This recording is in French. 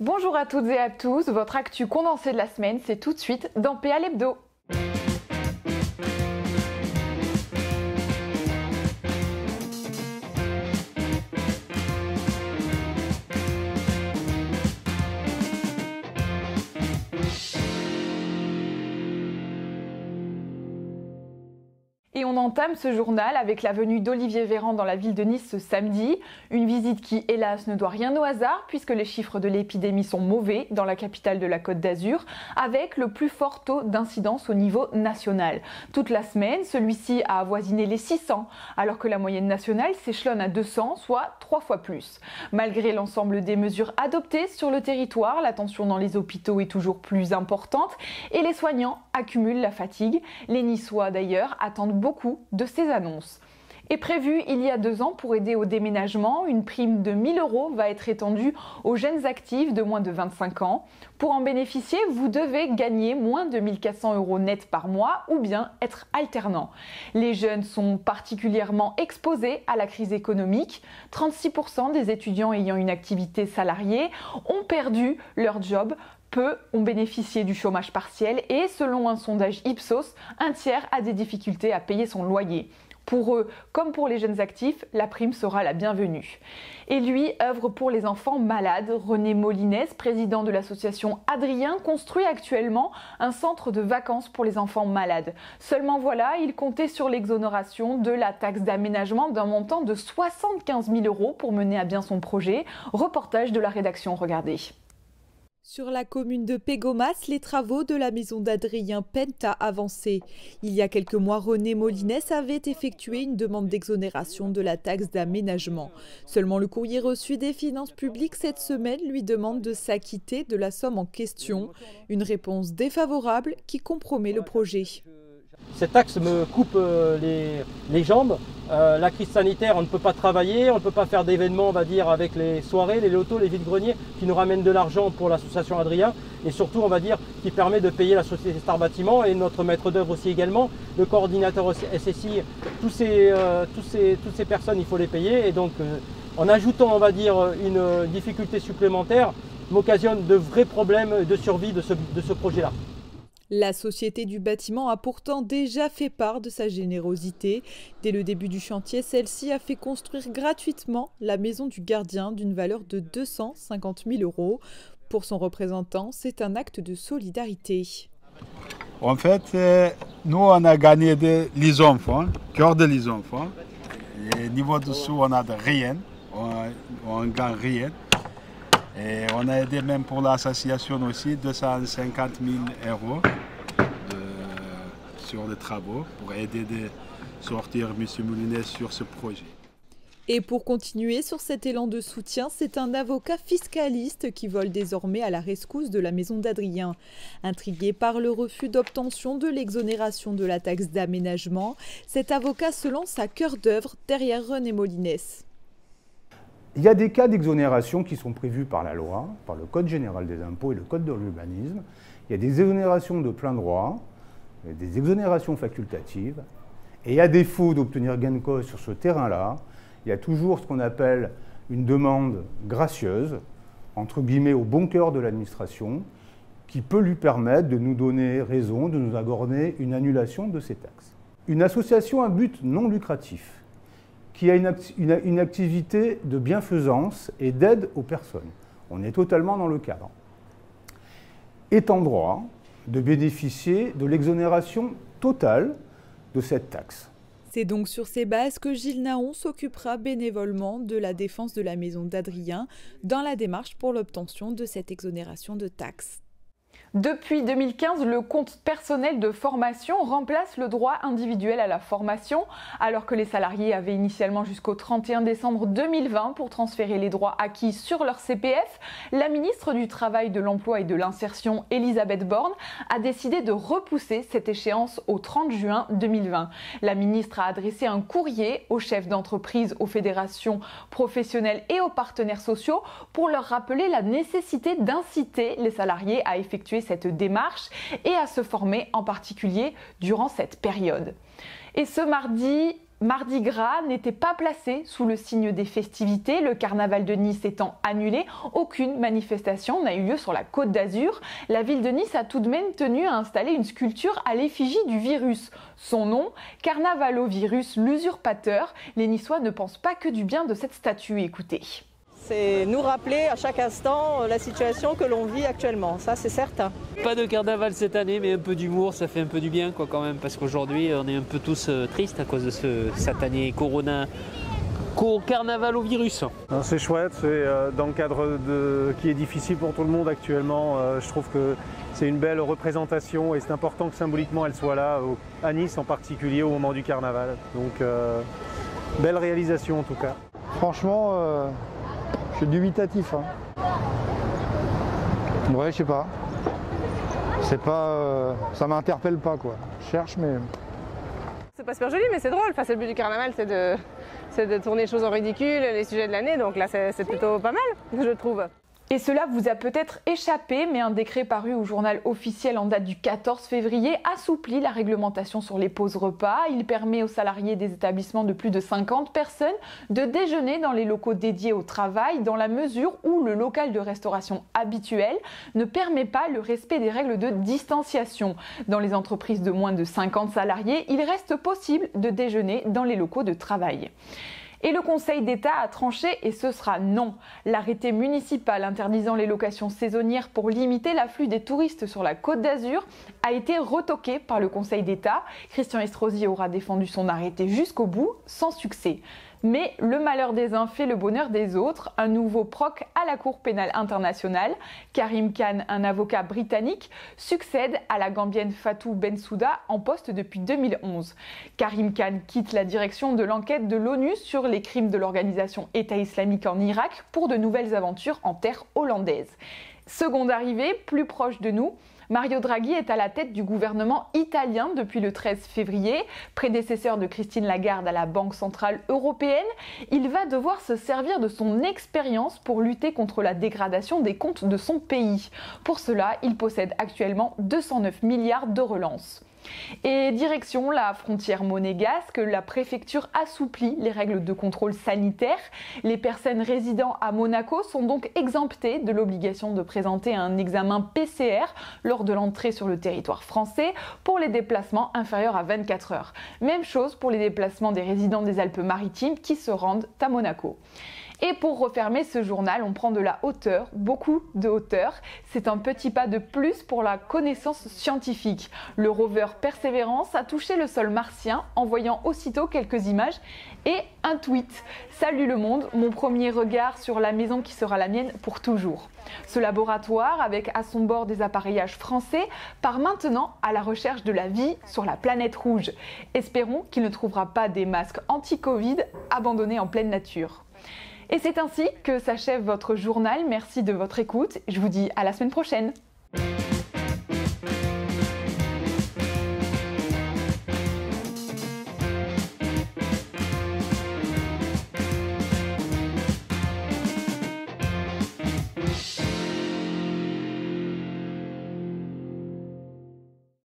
Bonjour à toutes et à tous, votre actu condensé de la semaine, c'est tout de suite dans PA l'Hebdo. Et on entame ce journal avec la venue d'Olivier Véran dans la ville de Nice ce samedi. Une visite qui, hélas, ne doit rien au hasard puisque les chiffres de l'épidémie sont mauvais dans la capitale de la Côte d'Azur, avec le plus fort taux d'incidence au niveau national. Toute la semaine, celui-ci a avoisiné les 600, alors que la moyenne nationale s'échelonne à 200, soit 3 fois plus. Malgré l'ensemble des mesures adoptées sur le territoire, la tension dans les hôpitaux est toujours plus importante et les soignants accumulent la fatigue. Les Niçois, d'ailleurs, attendent beaucoup de ces annonces. Est prévu il y a 2 ans pour aider au déménagement, une prime de 1 000 € va être étendue aux jeunes actifs de moins de 25 ans. Pour en bénéficier, vous devez gagner moins de 1 400 € net par mois ou bien être alternant. Les jeunes sont particulièrement exposés à la crise économique. 36% des étudiants ayant une activité salariée ont perdu leur job. Peu ont bénéficié du chômage partiel et, selon un sondage Ipsos, un tiers a des difficultés à payer son loyer. Pour eux, comme pour les jeunes actifs, la prime sera la bienvenue. Et lui œuvre pour les enfants malades. René Molinès, président de l'association Adrien, construit actuellement un centre de vacances pour les enfants malades. Seulement voilà, il comptait sur l'exonération de la taxe d'aménagement d'un montant de 75 000 € pour mener à bien son projet. Reportage de la rédaction, regardez. Sur la commune de Pégomas, les travaux de la maison d'Adrien peinent à avancer. Il y a quelques mois, René Molinès avait effectué une demande d'exonération de la taxe d'aménagement. Seulement le courrier reçu des finances publiques cette semaine lui demande de s'acquitter de la somme en question. Une réponse défavorable qui compromet le projet. Cette taxe me coupe les jambes. La crise sanitaire, on ne peut pas travailler, on ne peut pas faire d'événements, on va dire, avec les soirées, les lotos, les vides-greniers qui nous ramènent de l'argent pour l'association Adrien et surtout, on va dire, qui permet de payer la société Star Bâtiment et notre maître d'œuvre aussi également, le coordinateur SSI, toutes ces personnes, il faut les payer et donc en ajoutant, on va dire, une difficulté supplémentaire, m'occasionne de vrais problèmes de survie de ce projet-là. La Société du bâtiment a pourtant déjà fait part de sa générosité. Dès le début du chantier, celle-ci a fait construire gratuitement la maison du gardien d'une valeur de 250 000 €. Pour son représentant, c'est un acte de solidarité. En fait, nous, on a gagné les enfants, cœur de les enfants. Et niveau dessous, on a de rien, on gagne rien. Et on a aidé même pour l'association aussi 250 000 € sur les travaux pour aider à sortir M. Molinès sur ce projet. Et pour continuer sur cet élan de soutien, c'est un avocat fiscaliste qui vole désormais à la rescousse de la maison d'Adrien. Intrigué par le refus d'obtention de l'exonération de la taxe d'aménagement, cet avocat se lance à cœur d'œuvre derrière René Molinès. Il y a des cas d'exonération qui sont prévus par la loi, par le Code général des impôts et le Code de l'urbanisme. Il y a des exonérations de plein droit, des exonérations facultatives. Et à défaut d'obtenir gain de cause sur ce terrain-là, il y a toujours ce qu'on appelle une demande gracieuse, entre guillemets au bon cœur de l'administration, qui peut lui permettre de nous donner raison, de nous accorder une annulation de ces taxes. Une association à but non lucratif, qui a une activité de bienfaisance et d'aide aux personnes. On est totalement dans le cadre. Est en droit de bénéficier de l'exonération totale de cette taxe. C'est donc sur ces bases que Gilles Naon s'occupera bénévolement de la défense de la maison d'Adrien dans la démarche pour l'obtention de cette exonération de taxes. Depuis 2015, le compte personnel de formation remplace le droit individuel à la formation, alors que les salariés avaient initialement jusqu'au 31 décembre 2020 pour transférer les droits acquis sur leur CPF. La ministre du Travail, de l'Emploi et de l'Insertion, Elisabeth Borne, a décidé de repousser cette échéance au 30 juin 2020. La ministre a adressé un courrier aux chefs d'entreprise, aux fédérations professionnelles et aux partenaires sociaux pour leur rappeler la nécessité d'inciter les salariés à effectuer cette démarche et à se former en particulier durant cette période. Et ce mardi, Mardi Gras n'était pas placé sous le signe des festivités, le carnaval de Nice étant annulé. Aucune manifestation n'a eu lieu sur la Côte d'Azur. La ville de Nice a tout de même tenu à installer une sculpture à l'effigie du virus. Son nom, Carnavalovirus l'usurpateur. Les Niçois ne pensent pas que du bien de cette statue. Écoutez. C'est nous rappeler à chaque instant la situation que l'on vit actuellement, ça c'est certain. Pas de carnaval cette année, mais un peu d'humour, ça fait un peu du bien quoi quand même, parce qu'aujourd'hui on est un peu tous tristes à cause de ce satané corona. Carnaval au virus. C'est chouette, c'est dans le cadre qui est difficile pour tout le monde actuellement. Je trouve que c'est une belle représentation et c'est important que symboliquement elle soit là, à Nice en particulier au moment du carnaval. Donc belle réalisation en tout cas. Franchement, je suis dubitatif. Ouais, je sais pas. C'est pas, ça m'interpelle pas quoi. Je cherche mais. C'est pas super joli mais c'est drôle. Enfin, c'est le but du carnaval, c'est de tourner les choses en ridicule, les sujets de l'année. Donc là, c'est plutôt pas mal, je trouve. Et cela vous a peut-être échappé, mais un décret paru au journal officiel en date du 14 février assouplit la réglementation sur les pauses repas. Il permet aux salariés des établissements de plus de 50 personnes de déjeuner dans les locaux dédiés au travail, dans la mesure où le local de restauration habituel ne permet pas le respect des règles de distanciation. Dans les entreprises de moins de 50 salariés, il reste possible de déjeuner dans les locaux de travail. Et le Conseil d'État a tranché et ce sera non. L'arrêté municipal interdisant les locations saisonnières pour limiter l'afflux des touristes sur la Côte d'Azur a été retoqué par le Conseil d'État. Christian Estrosi aura défendu son arrêté jusqu'au bout, sans succès. Mais le malheur des uns fait le bonheur des autres. Un nouveau proc à la Cour pénale internationale. Karim Khan, un avocat britannique, succède à la Gambienne Fatou Bensouda en poste depuis 2011. Karim Khan quitte la direction de l'enquête de l'ONU sur les crimes de l'organisation État islamique en Irak pour de nouvelles aventures en terre hollandaise. Seconde arrivée, plus proche de nous, Mario Draghi est à la tête du gouvernement italien depuis le 13 février. Prédécesseur de Christine Lagarde à la Banque centrale européenne, il va devoir se servir de son expérience pour lutter contre la dégradation des comptes de son pays. Pour cela, il possède actuellement 209 milliards de relance. Et direction la frontière monégasque, la préfecture assouplit les règles de contrôle sanitaire. Les personnes résidant à Monaco sont donc exemptées de l'obligation de présenter un examen PCR lors de l'entrée sur le territoire français pour les déplacements inférieurs à 24 heures. Même chose pour les déplacements des résidents des Alpes-Maritimes qui se rendent à Monaco. Et pour refermer ce journal, on prend de la hauteur, beaucoup de hauteur. C'est un petit pas de plus pour la connaissance scientifique. Le rover Persévérance a touché le sol martien, envoyant aussitôt quelques images et un tweet. Salut le monde, mon premier regard sur la maison qui sera la mienne pour toujours. Ce laboratoire, avec à son bord des appareillages français, part maintenant à la recherche de la vie sur la planète rouge. Espérons qu'il ne trouvera pas des masques anti-Covid abandonnés en pleine nature. Et c'est ainsi que s'achève votre journal. Merci de votre écoute. Je vous dis à la semaine prochaine.